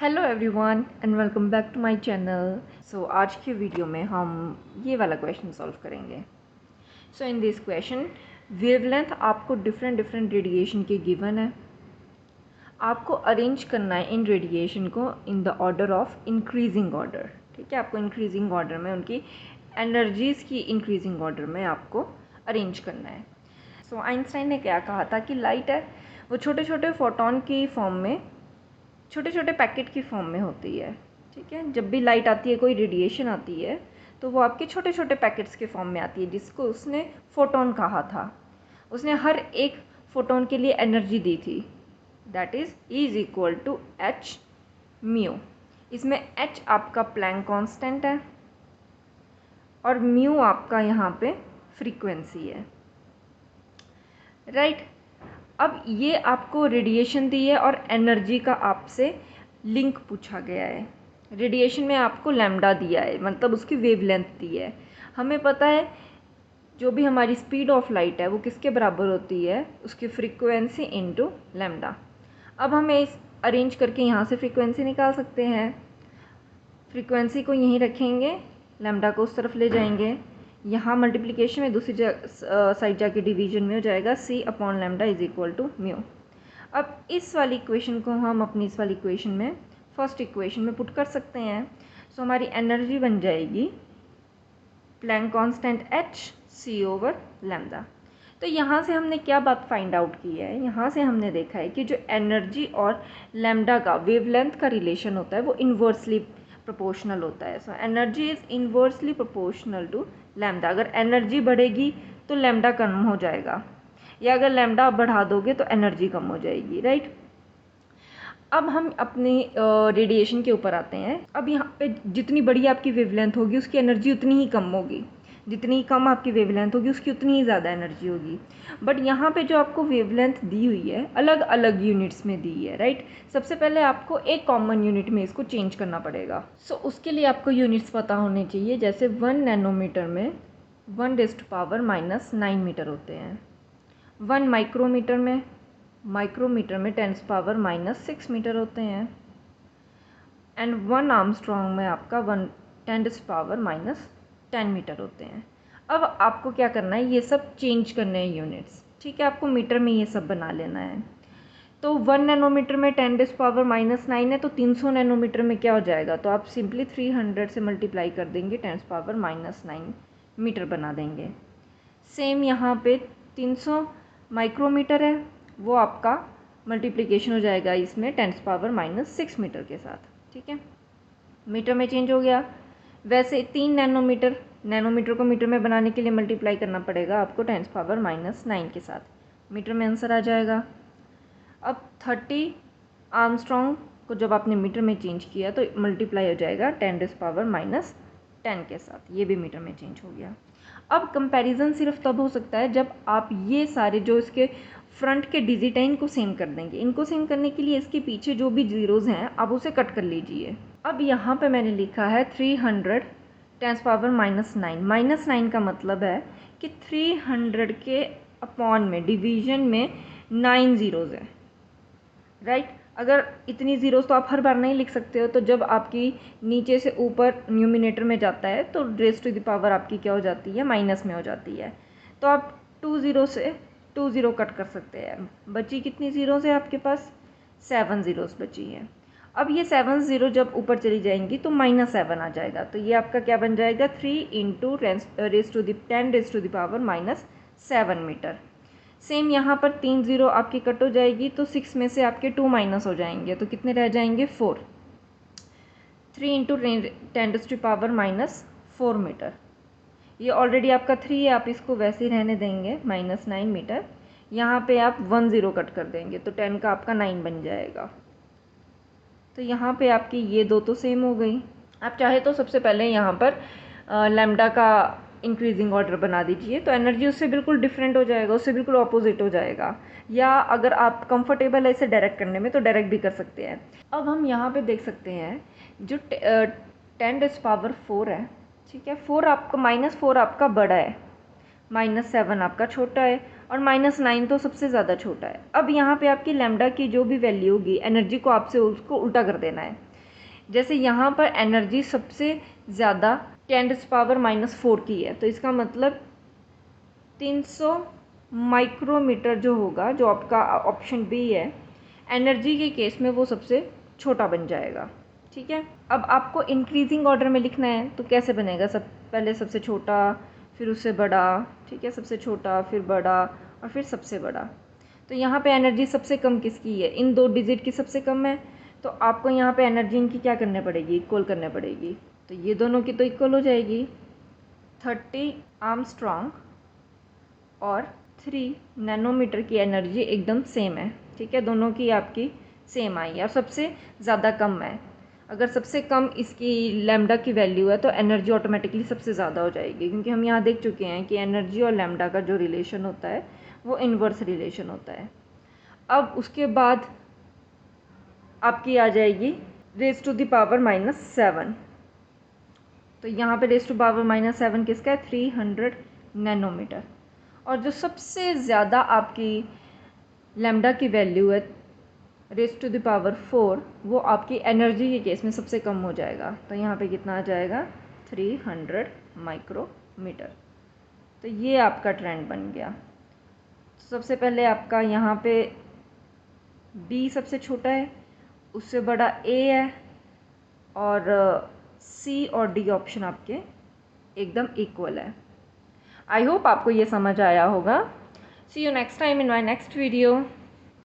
Hello everyone and welcome back to my channel. So आज के video में हम ये वाला क्वेश्चन सॉल्व करेंगे। सो इन दिस क्वेश्चन वेवलेंथ आपको डिफरेंट रेडिएशन के गिवन है। आपको अरेंज करना है इन रेडिएशन को in the order of increasing order. ठीक है, आपको इंक्रीजिंग ऑर्डर में उनकी एनर्जीज़ की इंक्रीजिंग ऑर्डर में आपको अरेंज करना है। सो आइंस्टाइन ने क्या कहा था कि लाइट है वो छोटे छोटे फोटोन की फॉर्म में, छोटे छोटे पैकेट की फॉर्म में होती है। ठीक है, जब भी लाइट आती है, कोई रेडिएशन आती है तो वो आपके छोटे छोटे पैकेट्स के फॉर्म में आती है, जिसको उसने फोटोन कहा था। उसने हर एक फोटोन के लिए एनर्जी दी थी, that is equal to H mu. इसमें एच आपका प्लैंक कांस्टेंट है और म्यू आपका यहाँ पे फ्रीक्वेंसी है, राइट। अब ये आपको रेडिएशन दी है और एनर्जी का आपसे लिंक पूछा गया है। रेडिएशन में आपको लैम्डा दिया है, मतलब उसकी वेवलेंथ दी है। हमें पता है जो भी हमारी स्पीड ऑफ लाइट है वो किसके बराबर होती है, उसकी फ्रीक्वेंसी इनटू लैम्डा। अब हमें इस अरेंज करके यहाँ से फ्रीक्वेंसी निकाल सकते हैं। फ्रीक्वेंसी को यहीं रखेंगे, लैम्डा को उस तरफ ले जाएंगे, यहाँ मल्टीप्लिकेशन में दूसरी साइड जाके डिवीजन में हो जाएगा c upon lambda is equal to mu. अब इस वाली इक्वेशन को हम अपनी इस वाली इक्वेशन में, फर्स्ट इक्वेशन में पुट कर सकते हैं। सो हमारी एनर्जी बन जाएगी Planck constant h c over lambda. तो यहाँ से हमने क्या बात फाइंड आउट की है, यहाँ से हमने देखा है कि जो एनर्जी और लैम्डा का वेवलेंथ का रिलेशन होता है वो इन्वर्सली प्रोपोर्शनल होता है। So energy is inversely proportional to lambda. अगर एनर्जी बढ़ेगी तो लैम्डा कम हो जाएगा, या अगर लैम्डा बढ़ा दोगे तो एनर्जी कम हो जाएगी, राइट। अब हम अपनी रेडिएशन के ऊपर आते हैं। अब यहाँ पे जितनी बड़ी आपकी वेवलेंथ होगी उसकी एनर्जी उतनी ही कम होगी, जितनी कम आपकी वेवलेंथ होगी उसकी उतनी ही ज़्यादा एनर्जी होगी। बट यहाँ पे जो आपको वेवलेंथ दी हुई है अलग अलग यूनिट्स में दी है, राइट। सबसे पहले आपको एक कॉमन यूनिट में इसको चेंज करना पड़ेगा। सो उसके लिए आपको यूनिट्स पता होने चाहिए, जैसे 1 नैनोमीटर में 10⁻⁹ मीटर होते हैं। 1 माइक्रोमीटर में 10⁻⁻6 मीटर होते हैं। एंड 1 आर्मस्ट्रॉन्ग में आपका 10⁻⁻10 मीटर होते हैं। अब आपको क्या करना है, ये सब चेंज करने हैं यूनिट्स। ठीक है, आपको मीटर में ये सब बना लेना है। तो 1 नैनोमीटर में 10⁻⁹ है, तो 300 नैनोमीटर में क्या हो जाएगा, तो आप सिंपली 300 से मल्टीप्लाई कर देंगे, 10⁻⁹ मीटर बना देंगे। सेम यहाँ पे 300 माइक्रोमीटर है, वो आपका मल्टीप्लिकेशन हो जाएगा इसमें 10⁻⁻6 मीटर के साथ। ठीक है, मीटर में चेंज हो गया। वैसे 3 नैनोमीटर को मीटर में बनाने के लिए मल्टीप्लाई करना पड़ेगा आपको 10⁻⁹ के साथ, मीटर में आंसर आ जाएगा। अब 30 आर्मस्ट्रॉन्ग को जब आपने मीटर में चेंज किया तो मल्टीप्लाई हो जाएगा 10⁻⁻10 के साथ, ये भी मीटर में चेंज हो गया। अब कंपैरिजन सिर्फ तब हो सकता है जब आप ये सारे जो इसके फ्रंट के डिजिट हैं इनको सेम कर देंगे। इनको सेम करने के लिए इसके पीछे जो भी जीरोज़ हैं आप उसे कट कर लीजिए। अब यहाँ पे मैंने लिखा है 300 10⁻⁹ का मतलब है कि 300 के अपॉन में डिवीजन में 9 ज़ीरोज़ है, राइट। अगर इतनी ज़ीरोज़ तो आप हर बार नहीं लिख सकते हो, तो जब आपकी नीचे से ऊपर न्यूमिनेटर में जाता है तो रेज़ टू द पावर आपकी क्या हो जाती है, माइनस में हो जाती है। तो आप 2 ज़ीरो से 2 ज़ीरो कट कर सकते हैं। बची कितनी ज़ीरोज़ है आपके पास, 7 ज़ीरोज़ बची है। अब ये 7 ज़ीरो जब ऊपर चली जाएंगी तो -7 आ जाएगा, तो ये आपका क्या बन जाएगा, 3 × 10⁻⁻7 मीटर। सेम यहाँ पर 3 ज़ीरो आपकी कट हो जाएगी तो 6 में से आपके 2 माइनस हो जाएंगे, तो कितने रह जाएंगे, 4। 3 × 10⁻⁻4 मीटर। ये ऑलरेडी आपका 3 है, आप इसको वैसे ही रहने देंगे, -9 मीटर। यहाँ पे आप 1 ज़ीरो कट कर देंगे तो 10 का आपका 9 बन जाएगा। तो यहाँ पे आपकी ये दो तो सेम हो गई। आप चाहे तो सबसे पहले यहाँ पर लैम्डा का इंक्रीजिंग ऑर्डर बना दीजिए, तो एनर्जी उससे बिल्कुल डिफरेंट हो जाएगा, उससे बिल्कुल ऑपोजिट हो जाएगा। या अगर आप कंफर्टेबल है इसे डायरेक्ट करने में तो डायरेक्ट भी कर सकते हैं। अब हम यहाँ पे देख सकते हैं जो 10⁻⁴ है, ठीक है, 4 आपका -4 आपका बड़ा है, -7 आपका छोटा है और -9 तो सबसे ज़्यादा छोटा है। अब यहाँ पे आपकी लैम्डा की जो भी वैल्यू होगी एनर्जी को आपसे उसको उल्टा कर देना है। जैसे यहाँ पर एनर्जी सबसे ज़्यादा 10⁻⁻⁴ की है, तो इसका मतलब 300 माइक्रोमीटर जो होगा, जो आपका ऑप्शन बी है, एनर्जी के केस में वो सबसे छोटा बन जाएगा। ठीक है, अब आपको इंक्रीजिंग ऑर्डर में लिखना है, तो कैसे बनेगा? पहले सबसे छोटा, फिर उससे बड़ा, ठीक है, सबसे छोटा फिर बड़ा और फिर सबसे बड़ा। तो यहाँ पे एनर्जी सबसे कम किसकी है? इन 2 डिजिट की सबसे कम है, तो आपको यहाँ पे एनर्जी इनकी क्या करनी पड़ेगी? इक्वल करनी पड़ेगी। तो ये दोनों की तो इक्वल हो जाएगी। 30 आर्मस्ट्रॉन्ग और 3 नैनोमीटर की एनर्जी एकदम सेम है। ठीक है, दोनों की आपकी सेम आई है और सबसे ज़्यादा कम है। अगर सबसे कम इसकी लैम्डा की वैल्यू है तो एनर्जी ऑटोमेटिकली सबसे ज़्यादा हो जाएगी, क्योंकि हम यहाँ देख चुके हैं कि एनर्जी और लैम्डा का जो रिलेशन होता है वो इन्वर्स रिलेशन होता है। अब उसके बाद आपकी आ जाएगी (10⁻⁻⁷). तो यहाँ पे (10⁻⁻⁷ किसका है? 300 नैनोमीटर। और जो सबसे ज़्यादा आपकी लैम्डा की वैल्यू है (4), वो आपकी एनर्जी के केस में सबसे कम हो जाएगा। तो यहाँ पे कितना आ जाएगा? 300 माइक्रोमीटर। तो ये आपका ट्रेंड बन गया। तो सबसे पहले आपका यहाँ पे बी सबसे छोटा है, उससे बड़ा ए है, और सी और डी ऑप्शन आपके एकदम इक्वल है। आई होप आपको ये समझ आया होगा। See you next time in my next video.